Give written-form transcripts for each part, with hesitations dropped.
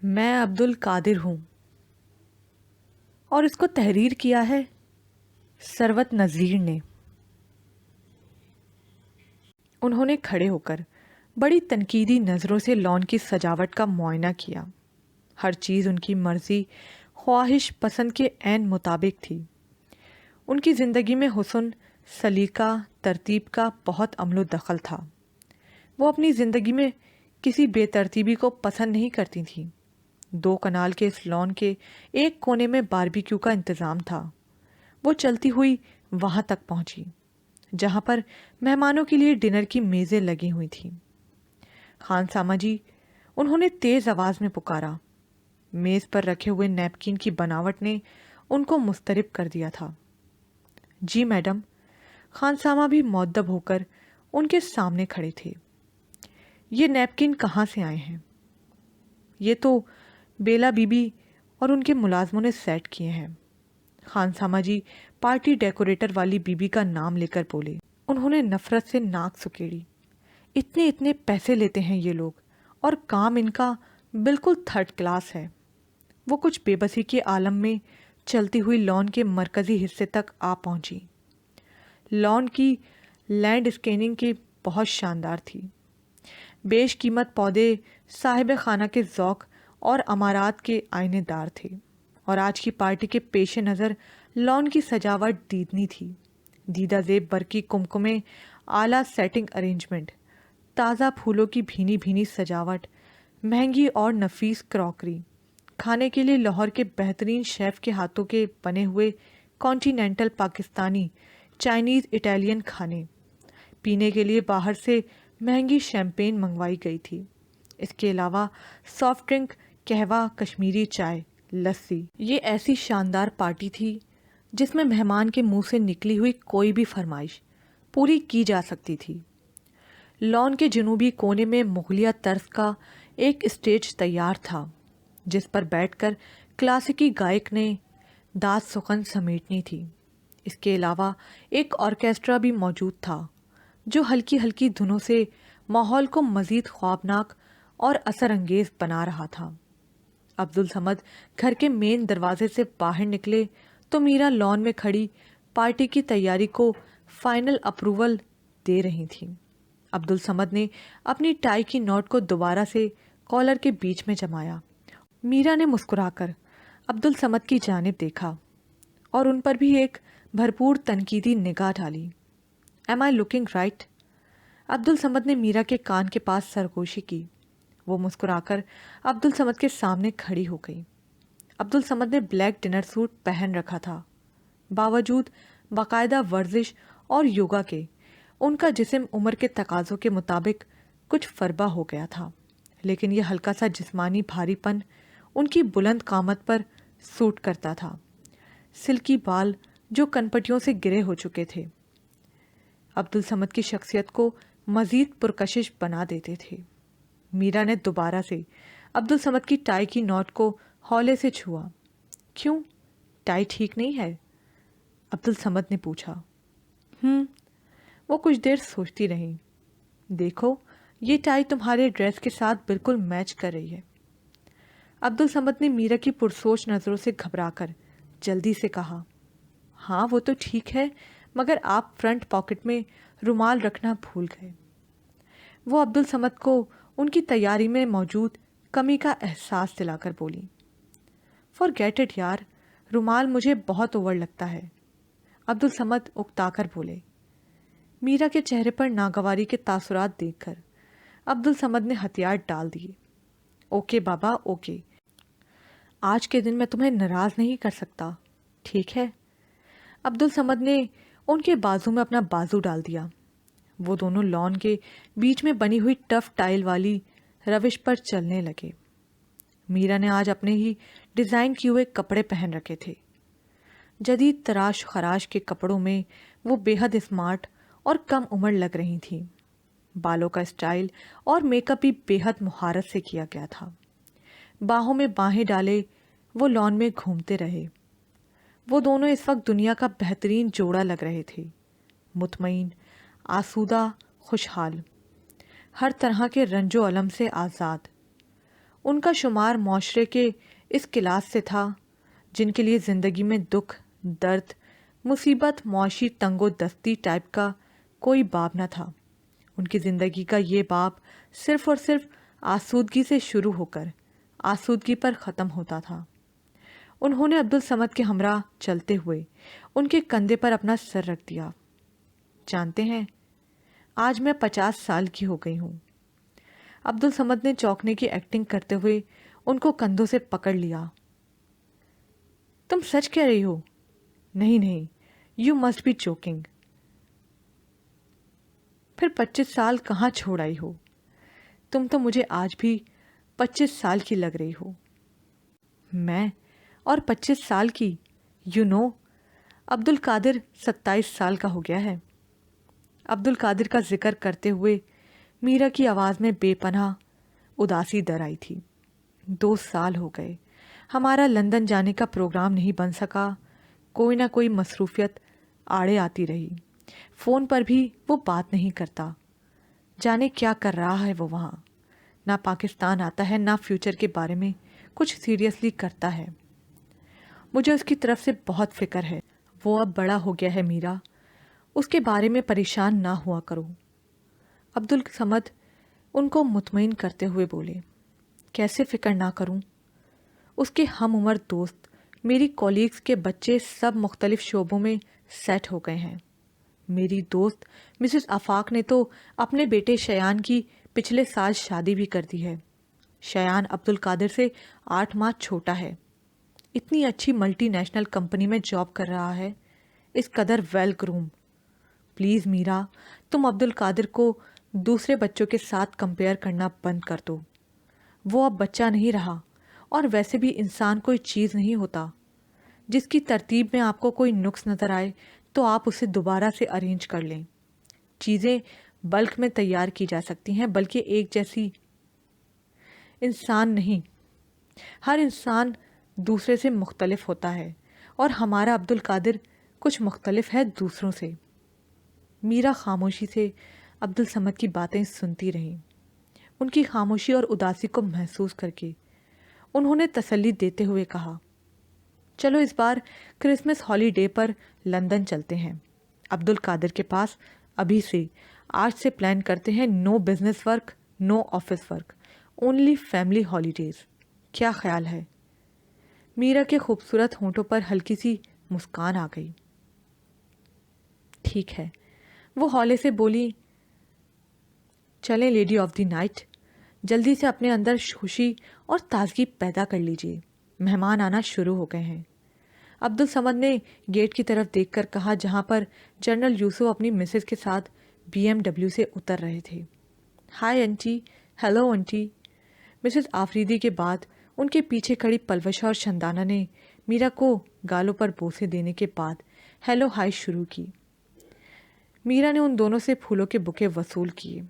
میں عبد القادر ہوں اور اس کو تحریر کیا ہے ثروت نذیر نے۔ انہوں نے کھڑے ہو کر بڑی تنقیدی نظروں سے لان کی سجاوٹ کا معائنہ کیا۔ ہر چیز ان کی مرضی خواہش پسند کے عین مطابق تھی۔ ان کی زندگی میں حسن، سلیقہ، ترتیب کا بہت عمل و دخل تھا۔ وہ اپنی زندگی میں کسی بے ترتیبی کو پسند نہیں کرتی تھیں۔ 2 کنال کے اس لان کے ایک کونے میں باربیکیو کا انتظام تھا۔ وہ چلتی ہوئی وہاں تک پہنچی جہاں پر مہمانوں کے لیے ڈنر کی میزیں لگی ہوئی تھیں۔ خان سامہ جی، انہوں نے تیز آواز میں پکارا۔ میز پر رکھے ہوئے نیپکن کی بناوٹ نے ان کو مضطرب کر دیا تھا۔ جی میڈم۔ خان سامہ بھی مؤدب ہو کر ان کے سامنے کھڑے تھے۔ یہ نیپکن کہاں سے آئے ہیں؟ یہ تو بیلا بی بی اور ان کے ملازموں نے سیٹ کیے ہیں۔ خان سامہ جی پارٹی ڈیکوریٹر والی بی بی کا نام لے کر بولے۔ انہوں نے نفرت سے ناک سکیڑی۔ اتنے پیسے لیتے ہیں یہ لوگ اور کام ان کا بالکل 3rd کلاس ہے۔ وہ کچھ بے بسی کے عالم میں چلتی ہوئی لان کے مرکزی حصے تک آ پہنچی۔ لان کی لینڈ اسکیپنگ کی بہت شاندار تھی۔ بیش قیمت پودے صاحب خانہ کے ذوق اور امارات کے آئینے دار تھے، اور آج کی پارٹی کے پیش نظر لان کی سجاوٹ دیدنی تھی۔ دیدہ زیب برقی کمکمے، اعلیٰ سیٹنگ ارینجمنٹ، تازہ پھولوں کی بھینی بھینی سجاوٹ، مہنگی اور نفیس کراکری، کھانے کے لیے لاہور کے بہترین شیف کے ہاتھوں کے بنے ہوئے کانٹینینٹل، پاکستانی، چائنیز، اٹالین کھانے، پینے کے لیے باہر سے مہنگی شیمپین منگوائی گئی تھی۔ اس کے علاوہ سافٹ ڈرنک، قہوہ، کشمیری چائے، لسی۔ یہ ایسی شاندار پارٹی تھی جس میں مہمان کے منہ سے نکلی ہوئی کوئی بھی فرمائش پوری کی جا سکتی تھی۔ لان کے جنوبی کونے میں مغلیہ طرز کا ایک اسٹیج تیار تھا جس پر بیٹھ کر کلاسیکی گائک نے داد سخن سمیٹنی تھی۔ اس کے علاوہ ایک آرکیسٹرا بھی موجود تھا جو ہلکی ہلکی دھنوں سے ماحول کو مزید خوابناک اور اثر انگیز بنا رہا تھا۔ عبد الصمد گھر کے مین دروازے سے باہر نکلے تو میرا لان میں کھڑی پارٹی کی تیاری کو فائنل اپروول دے رہی تھیں۔ عبد الصمد نے اپنی ٹائی کی نوٹ کو دوبارہ سے کالر کے بیچ میں جمایا۔ میرا نے مسکرا کر عبد الصمد کی جانب دیکھا اور ان پر بھی ایک بھرپور تنقیدی نگاہ ڈالی۔ Am I looking right؟ عبد الصمد نے میرا کے کان کے پاس سرگوشی کی۔ وہ مسکرا کر عبد الصمد کے سامنے کھڑی ہو گئی۔ عبد الصمد نے بلیک ڈنر سوٹ پہن رکھا تھا۔ باوجود باقاعدہ ورزش اور یوگا کے ان کا جسم عمر کے تقاضوں کے مطابق کچھ فربہ ہو گیا تھا، لیکن یہ ہلکا سا جسمانی بھاری پن ان کی بلند قامت پر سوٹ کرتا تھا۔ سلکی بال جو کنپٹیوں سے گرے ہو چکے تھے عبد الصمد کی شخصیت کو مزید پرکشش بنا دیتے تھے۔ میرا نے دوبارہ سے عبد الصمد کی ٹائی کی نوٹ کو ہولے سے چھوا۔ کیوں، ٹائی ٹھیک نہیں ہے؟ عبد الصمد نے پوچھا۔ وہ کچھ دیر سوچتی رہی۔ دیکھو، یہ ٹائی تمہارے ڈریس کے ساتھ بالکل میچ کر رہی ہے۔ عبد الصمد نے میرا کی پرسوچ نظروں سے گھبرا کر جلدی سے کہا، ہاں وہ تو ٹھیک ہے، مگر آپ فرنٹ پاکٹ میں رومال رکھنا بھول گئے۔ وہ عبد الصمد کو ان کی تیاری میں موجود کمی کا احساس دلا کر بولی، فارگیٹ اٹ یار، رومال مجھے بہت اوور لگتا ہے۔ عبد الصمد اکتا کر بولے۔ میرا کے چہرے پر ناگواری کے تاثرات دیکھ کر عبد الصمد نے ہتھیار ڈال دیے۔ اوکے بابا، اوکے، آج کے دن میں تمہیں ناراض نہیں کر سکتا، ٹھیک ہے؟ عبد الصمد نے ان کے بازو میں اپنا بازو ڈال دیا۔ وہ دونوں لان کے بیچ میں بنی ہوئی ٹف ٹائل والی روش پر چلنے لگے۔ میرا نے آج اپنے ہی ڈیزائن کیے ہوئے کپڑے پہن رکھے تھے۔ جدید تراش خراش کے کپڑوں میں وہ بے حد اسمارٹ اور کم عمر لگ رہی تھیں۔ بالوں کا اسٹائل اور میک اپ بھی بے حد مہارت سے کیا گیا تھا۔ باہوں میں باہیں ڈالے وہ لان میں گھومتے رہے۔ وہ دونوں اس وقت دنیا کا بہترین جوڑا لگ رہے تھے، مطمئن، آسودہ، خوشحال، ہر طرح کے رنج و الم سے آزاد۔ ان کا شمار معاشرے کے اس کلاس سے تھا جن کے لیے زندگی میں دکھ، درد، مصیبت، معاشی تنگ و دستی ٹائپ کا کوئی باب نہ تھا۔ ان کی زندگی کا یہ باب صرف اور صرف آسودگی سے شروع ہو کر آسودگی پر ختم ہوتا تھا۔ انہوں نے عبدالصمد کے ہمراہ چلتے ہوئے ان کے کندھے پر اپنا سر رکھ دیا۔ جانتے ہیں، آج میں 50 سال کی ہو گئی ہوں۔ عبدالصمد نے چوکنے کی ایکٹنگ کرتے ہوئے ان کو کندھوں سے پکڑ لیا۔ تم سچ کہہ رہی ہو؟ نہیں نہیں، یو مسٹ بی جوکنگ۔ پھر 25 سال کہاں چھوڑ آئی ہو؟ تم تو مجھے آج بھی 25 سال کی لگ رہی ہو۔ میں اور 25 سال کی؟ یو نو، عبد القادر 27 سال کا ہو گیا ہے۔ عبد القادر کا ذکر کرتے ہوئے میرا کی آواز میں بے پناہ اداسی در آئی تھی۔ 2 سال ہو گئے، ہمارا لندن جانے کا پروگرام نہیں بن سکا۔ کوئی نہ کوئی مصروفیت آڑے آتی رہی۔ فون پر بھی وہ بات نہیں کرتا۔ جانے کیا کر رہا ہے وہ وہاں۔ نہ پاکستان آتا ہے، نہ فیوچر کے بارے میں کچھ سیریسلی کرتا ہے۔ مجھے اس کی طرف سے بہت فکر ہے۔ وہ اب بڑا ہو گیا ہے میرا، اس کے بارے میں پریشان نہ ہوا کرو۔ عبدالصمد ان کو مطمئن کرتے ہوئے بولے، کیسے فکر نہ کروں؟ اس کے ہم عمر دوست، میری کولیگز کے بچے سب مختلف شعبوں میں سیٹ ہو گئے ہیں۔ میری دوست مسز آفاق نے تو اپنے بیٹے شیان کی پچھلے سال شادی بھی کر دی ہے۔ شیان عبدالقادر سے 8 ماہ چھوٹا ہے۔ اتنی اچھی ملٹی نیشنل کمپنی میں جاب کر رہا ہے، اس قدر ویل گروم۔ پلیز میرا، تم عبدالقادر کو دوسرے بچوں کے ساتھ کمپیئر کرنا بند کر دو۔ وہ اب بچہ نہیں رہا، اور ویسے بھی انسان کوئی چیز نہیں ہوتا۔ جس کی ترتیب میں آپ کو کوئی نقص نظر آئے تو آپ اسے دوبارہ سے ارینج کر لیں۔ چیزیں بلک میں تیار کی جا سکتی ہیں، بلکہ ایک جیسی انسان نہیں۔ ہر انسان دوسرے سے مختلف ہوتا ہے، اور ہمارا عبدالقادر کچھ مختلف ہے دوسروں سے۔ میرا خاموشی سے عبدالصمد کی باتیں سنتی رہی۔ ان کی خاموشی اور اداسی کو محسوس کر کے انہوں نے تسلی دیتے ہوئے کہا، چلو اس بار کرسمس ہالی ڈے پر لندن چلتے ہیں۔ عبدالقادر کے پاس ابھی سے، آج سے پلان کرتے ہیں، no business work, no office work, only family holidays. کیا خیال ہے؟ میرا کے خوبصورت ہونٹوں پر ہلکی سی مسکان آ گئی۔ ٹھیک ہے، وہ ہولے سے بولی، چلیں لیڈی آف دی نائٹ، جلدی سے اپنے اندر خوشی اور تازگی پیدا کر لیجیے، مہمان آنا شروع ہو گئے ہیں۔ عبدالصمد نے گیٹ کی طرف دیکھ کر کہا جہاں پر جنرل یوسف اپنی مسز کے ساتھ BMW سے اتر رہے تھے۔ Hi aunty, hello aunty. Mrs Afridi کے بعد ان کے پیچھے کھڑی پلوشہ اور شندانہ نے میرا کو گالوں پر بوسے دینے کے بعد ہیلو ہائی شروع کی۔ میرا نے ان دونوں سے پھولوں کے بکے وصول کیے۔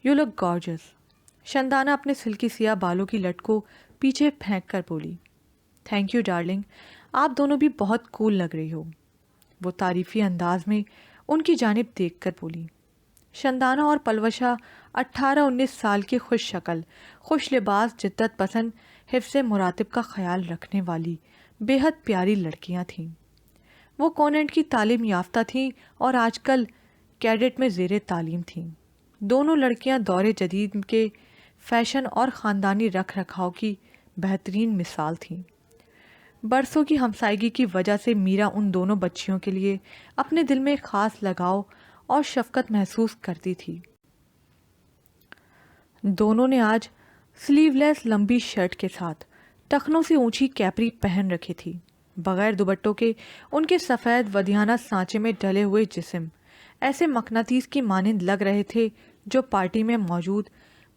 You look گارجس۔ شندانہ اپنے سلکی سیاہ بالوں کی لٹ کو پیچھے پھینک کر بولی، تھینک یو ڈارلنگ، آپ دونوں بھی بہت کول لگ رہی ہو۔ وہ تعریفی انداز میں ان کی جانب دیکھ کر بولی۔ شندانہ اور پلوشہ 18-19 سال کی خوش شکل، خوش لباس، جدت پسند، حفظ مراتب کا خیال رکھنے والی بے حد پیاری لڑکیاں تھیں۔ وہ کانوینٹ کی تعلیم یافتہ تھیں اور آج کل کیڈٹ میں زیر تعلیم تھیں۔ دونوں لڑکیاں دور جدید کے فیشن اور خاندانی رکھ رکھاؤ کی بہترین مثال تھیں۔ برسوں کی ہمسائیگی کی وجہ سے میرا ان دونوں بچیوں کے لیے اپنے دل میں خاص لگاؤ اور شفقت محسوس کرتی تھی۔ دونوں نے آج سلیو لیس لمبی شرٹ کے ساتھ ٹخنوں سے اونچی کیپری پہن رکھی تھی۔ بغیر دوپٹوں کے ان کے سفید ودیانہ سانچے میں ڈھلے ہوئے جسم ایسے مقناطیس کی مانند لگ رہے تھے جو پارٹی میں موجود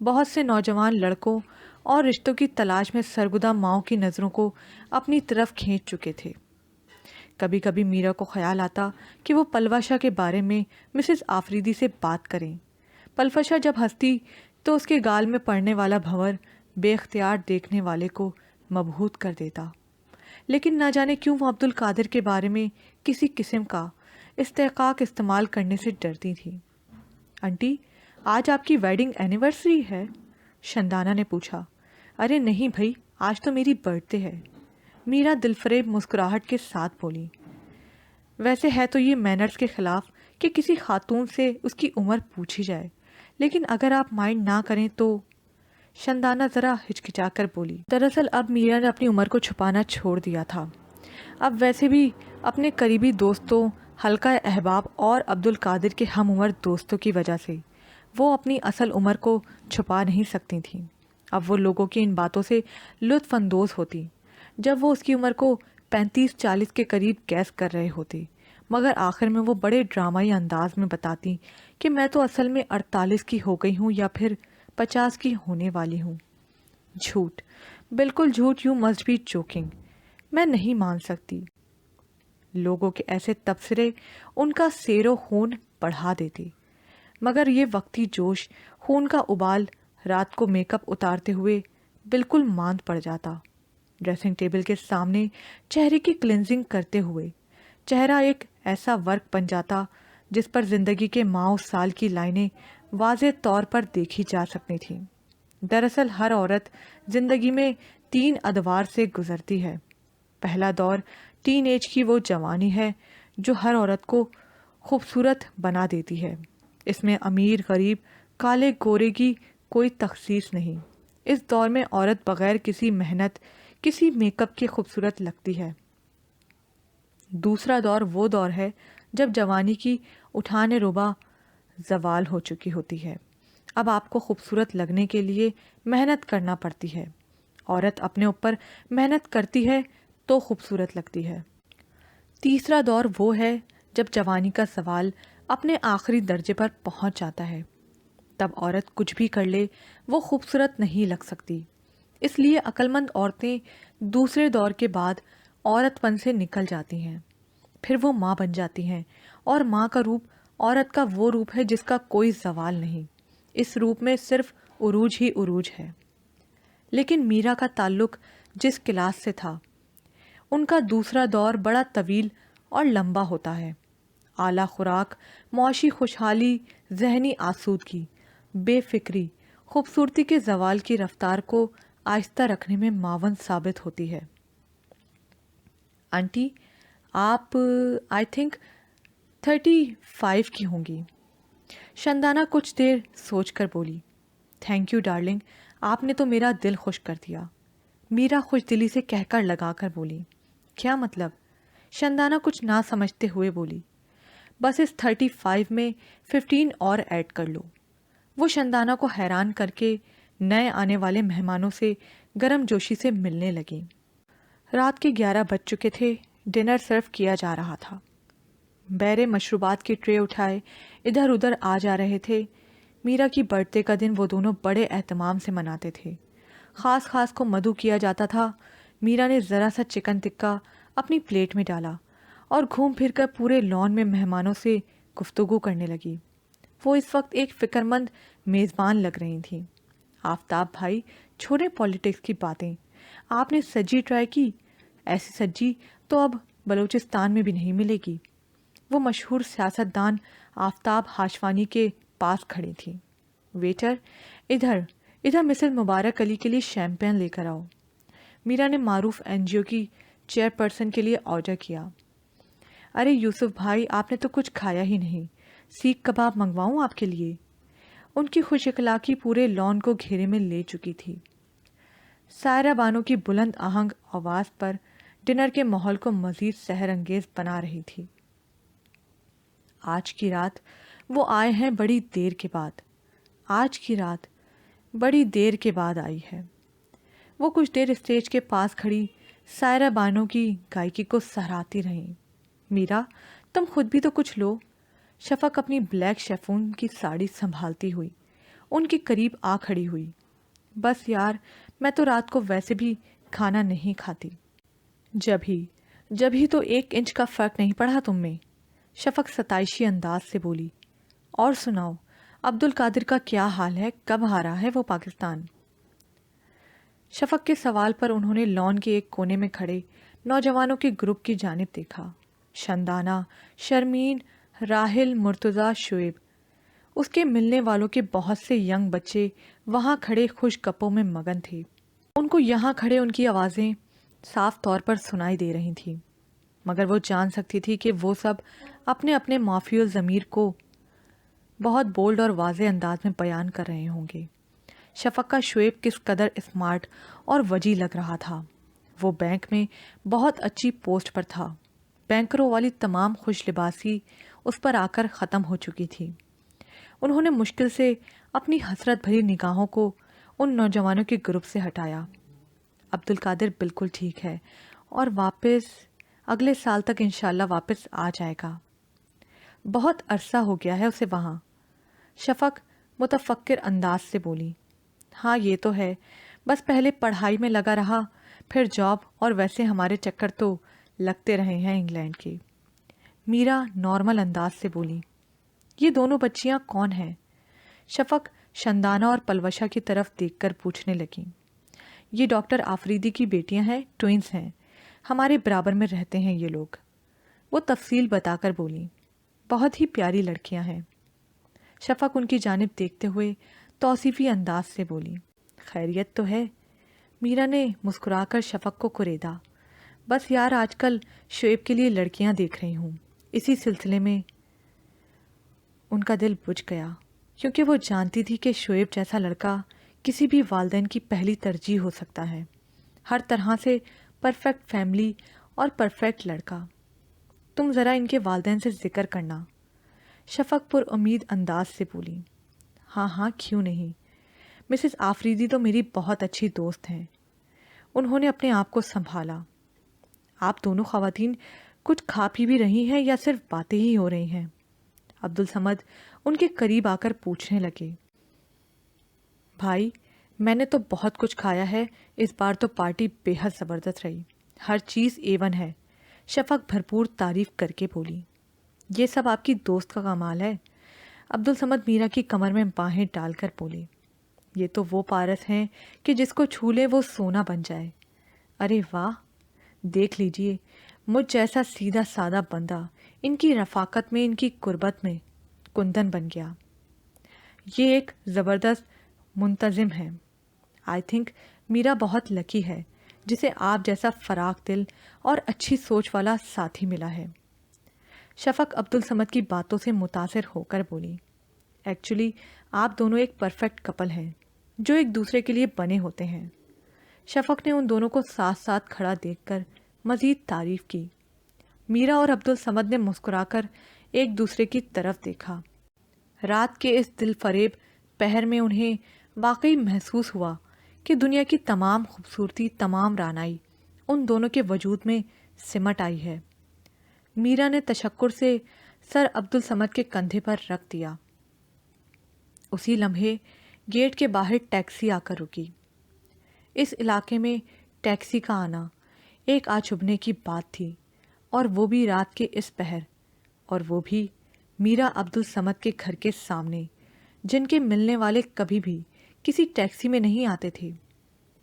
بہت سے نوجوان لڑکوں اور رشتوں کی تلاش میں سرگردہ ماؤں کی نظروں کو اپنی طرف کھینچ چکے تھے۔ کبھی کبھی میرا کو خیال آتا کہ وہ پلوشہ کے بارے میں مسز آفریدی سے بات کریں۔ پلوشہ جب ہنستی تو اس کے گال میں پڑنے والا بھنور بے اختیار دیکھنے والے کو مبہوت کر دیتا، لیکن نہ جانے کیوں وہ عبدالقادر کے بارے میں کسی قسم کا استحقاق استعمال کرنے سے ڈرتی تھی۔ انٹی، آج آپ کی ویڈنگ اینیورسری ہے؟ شندانہ نے پوچھا۔ ارے نہیں بھائی، آج تو میری برتھ ڈے ہے، میرا دلفریب مسکراہٹ کے ساتھ بولی۔ ویسے ہے تو یہ مینرز کے خلاف کہ کسی خاتون سے اس کی عمر پوچھی جائے، لیکن اگر آپ مائنڈ نہ کریں تو۔ شندانہ ذرا ہچکچا کر بولی۔ دراصل اب میرا نے اپنی عمر کو چھپانا چھوڑ دیا تھا۔ اب ویسے بھی اپنے قریبی دوستوں، حلقہ احباب اور عبد القادر کے ہم عمر دوستوں کی وجہ سے وہ اپنی اصل عمر کو چھپا نہیں سکتی تھیں۔ اب وہ لوگوں کی ان باتوں سے لطف اندوز ہوتی جب وہ اس کی عمر کو 35-40 کے قریب گیس کر رہے ہوتے، مگر آخر میں وہ بڑے ڈرامائی انداز میں بتاتی کہ میں تو اصل میں 48 کی ہو گئی ہوں یا پھر 50 کی ہونے والی ہوں۔ جھوٹ، بالکل جھوٹ، یو مسٹ بی جوکنگ۔ میں نہیں مان سکتی۔ لوگوں کے ایسے تبصرے ان کا سیر و خون بڑھا دیتے، مگر یہ وقتی جوش، خون کا ابال رات کو میک اپ اتارتے ہوئے بالکل ماند پڑ جاتا۔ ڈریسنگ ٹیبل کے سامنے چہرے کی کلینزنگ کرتے ہوئے چہرہ ایک ایسا ورک بن جاتا جس پر زندگی کے ماہ سال کی لائنیں واضح طور پر دیکھی جا سکتی تھیں۔ دراصل ہر عورت زندگی میں 3 ادوار سے گزرتی ہے۔ پہلا دور ٹین ایج کی وہ جوانی ہے جو ہر عورت کو خوبصورت بنا دیتی ہے۔ اس میں امیر غریب، کالے گورے کی کوئی تخصیص نہیں۔ اس دور میں عورت بغیر کسی محنت، کسی میک اپ کے خوبصورت لگتی ہے۔ دوسرا دور وہ دور ہے جب جوانی کی اٹھان ربا زوال ہو چکی ہوتی ہے۔ اب آپ کو خوبصورت لگنے کے لیے محنت کرنا پڑتی ہے۔ عورت اپنے اوپر محنت کرتی ہے تو خوبصورت لگتی ہے۔ تیسرا دور وہ ہے جب جوانی کا زوال اپنے آخری درجے پر پہنچ جاتا ہے۔ تب عورت کچھ بھی کر لے وہ خوبصورت نہیں لگ سکتی۔ اس لیے عقل مند عورتیں دوسرے دور کے بعد عورت پن سے نکل جاتی ہیں۔ پھر وہ ماں بن جاتی ہیں، اور ماں کا روپ عورت کا وہ روپ ہے جس کا کوئی زوال نہیں۔ اس روپ میں صرف عروج ہی عروج ہے۔ لیکن میرا کا تعلق جس کلاس سے تھا، ان کا دوسرا دور بڑا طویل اور لمبا ہوتا ہے۔ اعلیٰ خوراک، معاشی خوشحالی، ذہنی آسودگی، بے فکری، خوبصورتی کے زوال کی رفتار کو آہستہ رکھنے میں معاون ثابت ہوتی ہے۔ آنٹی، آپ آئی تھنک 35 کی ہوں گی۔ شندانہ کچھ دیر سوچ کر بولی۔ تھینک یو ڈارلنگ، آپ نے تو میرا دل خوش کر دیا، میرا خوش دلی سے کہہ کر لگا کر بولی۔ کیا مطلب؟ شندانہ کچھ نہ سمجھتے ہوئے بولی۔ بس اس 35 میں 15 اور ایڈ کر لو۔ وہ شندانہ کو حیران کر کے نئے آنے والے مہمانوں سے گرم جوشی سے ملنے لگی۔ رات کے 11 بج چکے تھے، ڈنر سرو کیا جا رہا تھا۔ بیرے مشروبات کی ٹرے اٹھائے ادھر ادھر آ جا رہے تھے۔ میرا کی برتھ ڈے کا دن وہ دونوں بڑے اہتمام سے مناتے تھے۔ خاص کو مدعو کیا جاتا تھا۔ میرا نے ذرا سا چکن ٹکا اپنی پلیٹ میں ڈالا اور گھوم پھر کر پورے لان میں مہمانوں سے گفتگو کرنے لگی۔ وہ اس وقت ایک فکر مند میزبان لگ رہی تھیں۔ آفتاب بھائی، چھوڑیں پالیٹکس کی باتیں، آپ نے سجی ٹرائی کی؟ ایسی سجی تو اب بلوچستان میں بھی نہیں ملے گی۔ وہ مشہور سیاستدان آفتاب ہاشوانی کے پاس کھڑی تھی۔ ویٹر، ادھر مسز مبارک علی کے لیے شیمپین لے کر آؤ۔ میرا نے معروف NGO کی چیئر پرسن کے لیے آرڈر کیا۔ ارے یوسف بھائی، آپ نے تو کچھ کھایا ہی نہیں، سیخ کباب منگواؤں آپ کے لیے؟ ان کی خوش اخلاقی پورے لان کو گھیرے میں لے چکی تھی۔ سائرہ بانو کی بلند آہنگ آواز پر ڈنر کے ماحول کو مزید سحر انگیز بنا رہی تھی۔ آج کی رات وہ آئے ہیں بڑی دیر کے بعد، آج کی رات بڑی دیر کے بعد آئی ہے۔ وہ کچھ دیر اسٹیج کے پاس کھڑی سائرہ بانو کی گائیکی کو سراہتی رہیں۔ میرا، تم خود بھی تو کچھ لو۔ شفق اپنی بلیک شیفون کی ساڑی سنبھالتی ہوئی ان کے قریب آ کھڑی ہوئی۔ بس یار، میں تو رات کو ویسے بھی کھانا نہیں کھاتی۔ جبھی تو 1 انچ کا فرق نہیں پڑا تم میں، شفق ستائشی انداز سے بولی۔ اور سناؤ، عبد القادر کا کیا حال ہے؟ کب ہارا ہے وہ پاکستان؟ شفق کے سوال پر انہوں نے لان کے ایک کونے میں کھڑے نوجوانوں کے گروپ کی جانب دیکھا۔ شندانہ، شرمین، راحل، مرتضیٰ، شعیب، اس کے ملنے والوں کے بہت سے ینگ بچے وہاں کھڑے خوش گپوں میں مگن تھے۔ ان کو یہاں کھڑے ان کی آوازیں صاف طور پر سنائی دے رہی تھیں، مگر وہ جان سکتی تھی کہ وہ سب اپنے اپنے معافی الضمیر کو بہت بولڈ اور واضح انداز میں بیان کر رہے ہوں گے۔ شفق کا شعیب کس قدر اسمارٹ اور وجی لگ رہا تھا۔ وہ بینک میں بہت اچھی پوسٹ پر تھا۔ بینکروں والی تمام خوش لباسی اس پر آ کر ختم ہو چکی تھی۔ انہوں نے مشکل سے اپنی حسرت بھری نگاہوں کو ان نوجوانوں کے گروپ سے ہٹایا۔ عبدالقادر بالکل ٹھیک ہے اور واپس اگلے سال تک انشاءاللہ واپس آ جائے گا۔ بہت عرصہ ہو گیا ہے اسے وہاں۔ شفق متفکر انداز سے بولی۔ ہاں یہ تو ہے، بس پہلے پڑھائی میں لگا رہا، پھر جاب، اور ویسے ہمارے چکر تو لگتے رہے ہیں انگلینڈ کے۔ میرا نارمل انداز سے بولی۔ یہ دونوں بچیاں کون ہیں؟ شفق شندانہ اور پلوشہ کی طرف دیکھ کر پوچھنے لگیں۔ یہ ڈاکٹر آفریدی کی بیٹیاں ہیں، ٹوئنز ہیں، ہمارے برابر میں رہتے ہیں یہ لوگ۔ وہ تفصیل بتا کر بولی۔ بہت ہی پیاری لڑکیاں ہیں۔ شفق ان کی جانب دیکھتے ہوئے توصیفی انداز سے بولی۔ خیریت تو ہے؟ میرا نے مسکرا کر شفق کو کریدا۔ بس یار آج کل شعیب کے لیے لڑکیاں دیکھ رہی ہوں، اسی سلسلے میں۔ ان کا دل بجھ گیا کیونکہ وہ جانتی تھی کہ شعیب جیسا لڑکا کسی بھی والدین کی پہلی ترجیح ہو سکتا ہے، ہر طرح سے پرفیکٹ فیملی اور پرفیکٹ لڑکا۔ تم ذرا ان کے والدین سے ذکر کرنا، شفق پر امید انداز سے بولی۔ ہاں ہاں کیوں نہیں، مسز آفریدی تو میری بہت اچھی دوست ہیں۔ انہوں نے اپنے آپ کو سنبھالا۔ آپ دونوں خواتین کچھ کھا پی بھی رہی ہیں یا صرف باتیں ہی ہو رہی ہیں؟ عبدالصمد ان کے قریب آ کر پوچھنے لگے۔ بھائی میں نے تو بہت کچھ کھایا ہے، اس بار تو پارٹی بے حد زبردست رہی، ہر چیز A1 ہے، شفق بھرپور تعریف کر کے بولی۔ یہ سب آپ کی دوست کا کمال ہے، عبدالصمد میرا کی کمر میں باہیں ڈال کر بولے۔ یہ تو وہ پارس ہیں کہ جس کو چھو لے وہ سونا بن جائے۔ ارے واہ، دیکھ لیجئے مجھ جیسا سیدھا سادہ بندہ ان کی رفاقت میں، ان کی قربت میں کندن بن گیا۔ یہ ایک زبردست منتظم ہے۔ آئی تھنک میرا بہت لکی ہے جسے آپ جیسا فراخ دل اور اچھی سوچ والا ساتھی ملا ہے۔ شفق عبدالصمد کی باتوں سے متاثر ہو کر بولی۔ ایکچولی آپ دونوں ایک پرفیکٹ کپل ہیں جو ایک دوسرے کے لیے بنے ہوتے ہیں۔ شفق نے ان دونوں کو ساتھ ساتھ کھڑا دیکھ کر مزید تعریف کی۔ میرا اور عبدالصمد نے مسکرا کر ایک دوسرے کی طرف دیکھا۔ رات کے اس دل فریب پہر میں انہیں واقعی محسوس ہوا کہ دنیا کی تمام خوبصورتی، تمام رعنائی ان دونوں کے وجود میں سمٹ آئی ہے۔ میرا نے تشکر سے سر عبدالصمد کے کندھے پر رکھ دیا۔ اسی لمحے گیٹ کے باہر ٹیکسی آ کر رکی۔ اس علاقے میں ٹیکسی کا آنا ایک آچبھنے کی بات تھی، اور وہ بھی رات کے اس پہر، اور وہ بھی میرا عبدالصمد کے گھر کے سامنے، جن کے ملنے والے کبھی بھی کسی ٹیکسی میں نہیں آتے تھے۔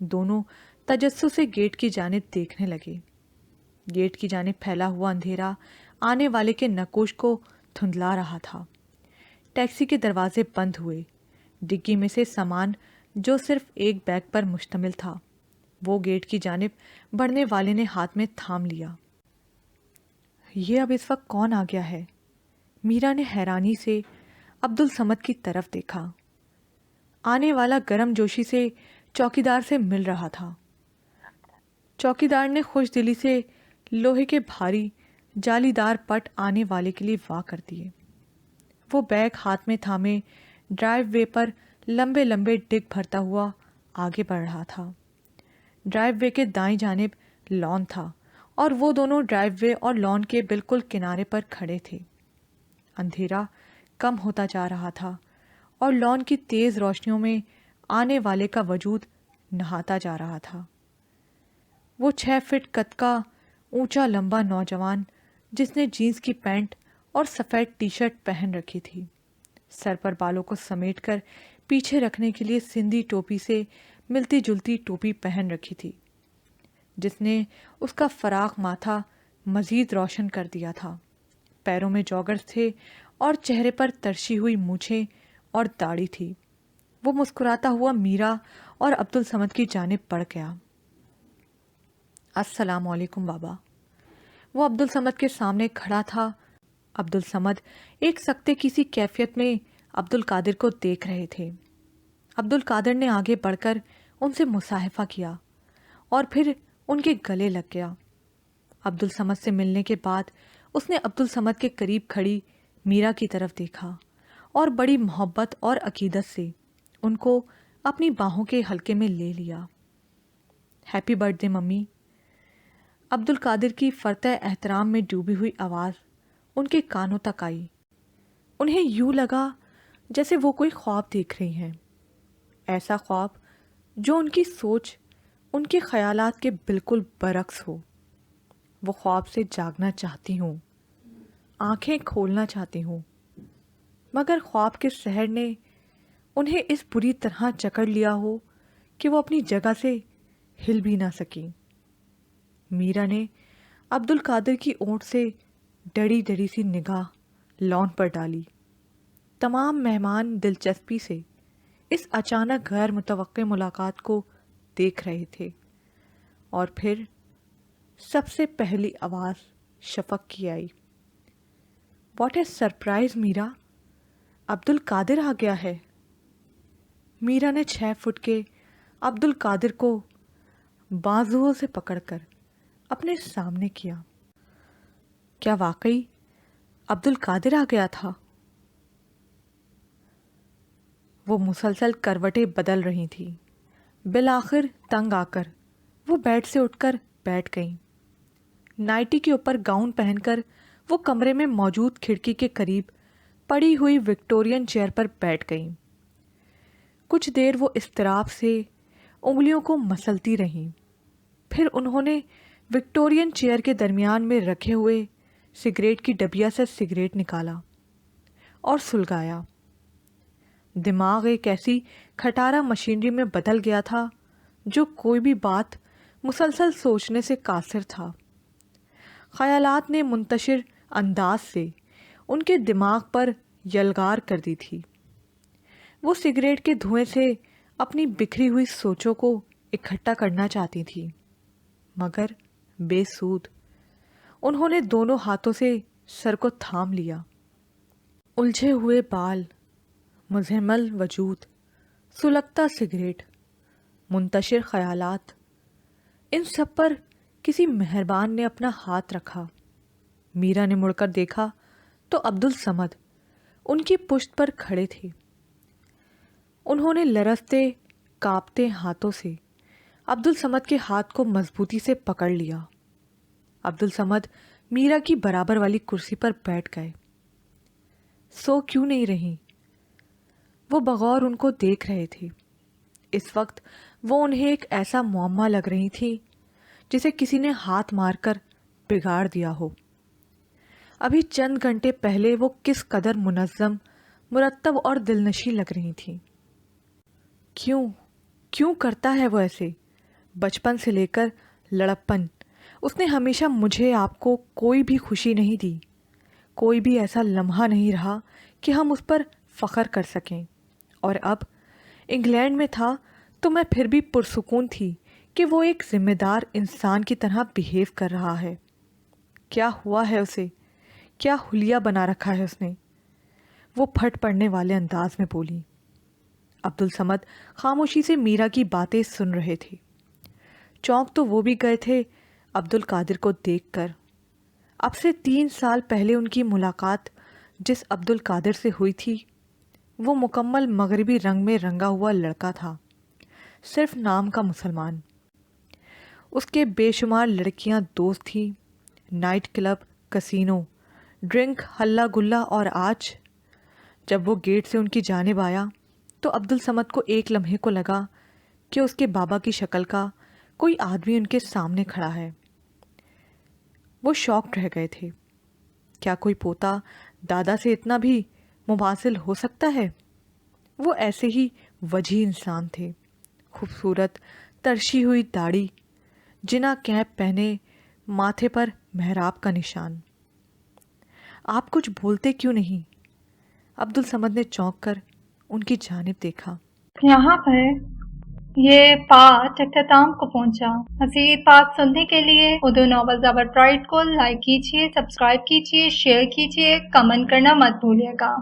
دونوں تجسس سے گیٹ کی جانب دیکھنے لگے۔ گیٹ کی جانب پھیلا ہوا اندھیرا آنے والے کے نقوش کو دھندلا رہا تھا۔ ٹیکسی کے دروازے بند ہوئے۔ ڈگی میں سے سامان جو صرف ایک بیگ پر مشتمل تھا وہ گیٹ کی جانب بڑھنے والے نے ہاتھ میں تھام لیا۔ یہ اب اس وقت کون آ گیا ہے؟ میرا نے حیرانی سے عبدالصمد کی طرف دیکھا۔ آنے والا گرم جوشی سے چوکیدار سے مل رہا تھا۔ چوکیدار نے خوش دلی سے لوہے کے بھاری جالی دار پٹ آنے والے کے لیے واہ کر دیے۔ وہ بیگ ہاتھ میں تھامے ڈرائیو وے پر لمبے لمبے ڈگ بھرتا ہوا آگے بڑھ رہا تھا۔ ڈرائیو وے کے دائیں جانب لان تھا اور وہ دونوں ڈرائیو وے اور لان کے بالکل کنارے پر کھڑے تھے۔ اندھیرا کم ہوتا جا رہا تھا اور لان کی تیز روشنیوں میں آنے والے کا وجود نہاتا جا رہا تھا۔ وہ 6 فٹ قد کا اونچا لمبا نوجوان جس نے جینز کی پینٹ اور سفید ٹی شرٹ پہن رکھی تھی، سر پر بالوں کو سمیٹ کر پیچھے رکھنے کے لیے سندھی ٹوپی سے ملتی جلتی ٹوپی پہن رکھی تھی، جس نے اس کا فراخ ماتھا مزید روشن کر دیا تھا۔ پیروں میں جوگرز تھے اور چہرے پر ترشی ہوئی مونچھیں اور داڑھی تھی۔ وہ مسکراتا ہوا میرا اور عبدالصمد کی جانب بڑھ گیا۔ السلام علیکم بابا۔ وہ عبدالصمد کے سامنے کھڑا تھا۔ عبدالصمد ایک سکتے کی سی کیفیت میں عبدالقادر کو دیکھ رہے تھے۔ عبدالقادر نے آگے بڑھ کر ان سے مصافحہ کیا اور پھر ان کے گلے لگ گیا۔ عبدالصمد سے ملنے کے بعد اس نے عبدالصمد کے قریب کھڑی میرا کی طرف دیکھا اور بڑی محبت اور عقیدت سے ان کو اپنی باہوں کے حلقے میں لے لیا۔ Happy birth day mummy. Abdul Qadir کی فرطہ احترام میں ڈوبی ہوئی آواز ان کے کانوں تک آئی۔ انہیں یوں لگا جیسے وہ کوئی خواب دیکھ رہی ہیں، ایسا خواب جو ان کی سوچ، ان کے خیالات کے بالکل برعکس ہو۔ وہ خواب سے جاگنا چاہتی ہوں، آنکھیں کھولنا چاہتی ہوں، مگر خواب کے سحر نے انہیں اس بری طرح جکڑ لیا ہو کہ وہ اپنی جگہ سے ہل بھی نہ سکی۔ میرا نے عبدالقادر کی اونٹ سے ڈری ڈری سی نگاہ لان پر ڈالی۔ تمام مہمان دلچسپی سے اس اچانک غیر متوقع ملاقات کو دیکھ رہے تھے، اور پھر سب سے پہلی آواز شفق کی آئی۔ واٹ اے سرپرائز میرا، عبدالقادر آ گیا ہے۔ میرا نے 6 فٹ کے عبدالقادر کو بازوؤں سے پکڑ کر اپنے سامنے کیا۔ کیا واقعی عبدالقادر آ گیا تھا؟ وہ مسلسل کروٹیں بدل رہی تھی۔ بالآخر تنگ آ کر وہ بیڈ سے اٹھ کر بیٹھ گئیں۔ نائٹی کے اوپر گاؤن پہن کر وہ کمرے میں موجود کھڑکی کے قریب پڑی ہوئی وکٹورین چیئر پر بیٹھ گئیں۔ کچھ دیر وہ اضطراب سے انگلیوں کو مسلتی رہیں، پھر انہوں نے وکٹورین چیئر کے درمیان میں رکھے ہوئے سگریٹ کی ڈبیا سے سگریٹ نکالا اور سلگایا۔ دماغ ایک ایسی کھٹارا مشینری میں بدل گیا تھا جو کوئی بھی بات مسلسل سوچنے سے قاصر تھا۔ خیالات نے منتشر انداز سے ان کے دماغ پر یلغار کر دی تھی۔ وہ سگریٹ کے دھوئیں سے اپنی بکھری ہوئی سوچوں کو اکٹھا کرنا چاہتی تھی، مگر بے سود۔ انہوں نے دونوں ہاتھوں سے سر کو تھام لیا۔ الجھے ہوئے بال، مزمل وجود، سلگتا سگریٹ، منتشر خیالات، ان سب پر کسی مہربان نے اپنا ہاتھ رکھا۔ میرا نے مڑ کر دیکھا تو عبدالصمد ان کی پشت پر کھڑے تھے۔ انہوں نے لرزتے کانپتے ہاتھوں سے عبدالصمد کے ہاتھ کو مضبوطی سے پکڑ لیا۔ عبدالصمد میرا کی برابر والی کرسی پر بیٹھ گئے۔ سو کیوں نہیں رہی؟ وہ بغور ان کو دیکھ رہے تھے۔ اس وقت وہ انہیں ایک ایسا معمہ لگ رہی تھی جسے کسی نے ہاتھ مار کر بگاڑ دیا ہو۔ ابھی چند گھنٹے پہلے وہ کس قدر منظم، مرتب اور دلنشیں لگ رہی تھیں۔ کیوں کرتا ہے وہ ایسے؟ بچپن سے لے کر لڑپن اس نے ہمیشہ مجھے آپ کو کوئی بھی خوشی نہیں دی، کوئی بھی ایسا لمحہ نہیں رہا کہ ہم اس پر فخر کر سکیں، اور اب انگلینڈ میں تھا تو میں پھر بھی پرسکون تھی کہ وہ ایک ذمہ دار انسان کی طرح بیہیو کر رہا ہے۔ کیا ہوا ہے اسے؟ کیا حلیہ بنا رکھا ہے اس نے؟ وہ پھٹ پڑنے والے انداز میں بولی۔ عبدالصمد خاموشی سے میرا کی باتیں سن رہے تھے۔ چونک تو وہ بھی گئے تھے عبدالقادر کو دیکھ کر۔ اب سے 3 سال پہلے ان کی ملاقات جس عبدالقادر سے ہوئی تھی، وہ مکمل مغربی رنگ میں رنگا ہوا لڑکا تھا، صرف نام کا مسلمان۔ اس کے بے شمار لڑکیاں دوست تھیں، نائٹ کلب، کسینو، ڈرنک، ہلا گلا، اور آج جب وہ گیٹ سے ان کی جانب آیا تو عبدالصمد کو ایک لمحے کو لگا کہ اس کے بابا کی شکل کا کوئی آدمی ان کے سامنے کھڑا ہے۔ وہ شاکڈ رہ گئے تھے۔ کیا کوئی پوتا دادا سے اتنا بھی مماثل ہو سکتا ہے؟ وہ ایسے ہی وجیح انسان تھے، خوبصورت ترشی ہوئی داڑھی، جنا کیپ پہنے، ماتھے پر محراب کا نشان۔ آپ کچھ بولتے کیوں نہیں؟ عبدالصمد نے چونک کر ان کی جانب دیکھا۔ یہاں پر یہ پارٹ اختتام کو پہنچا۔ مزید پارٹ سننے کے لیے اردو ناولز اور پرائڈ کو لائک کیجیے، سبسکرائب کیجیے، شیئر کیجیے، کمنٹ کرنا مت بھولیے گا۔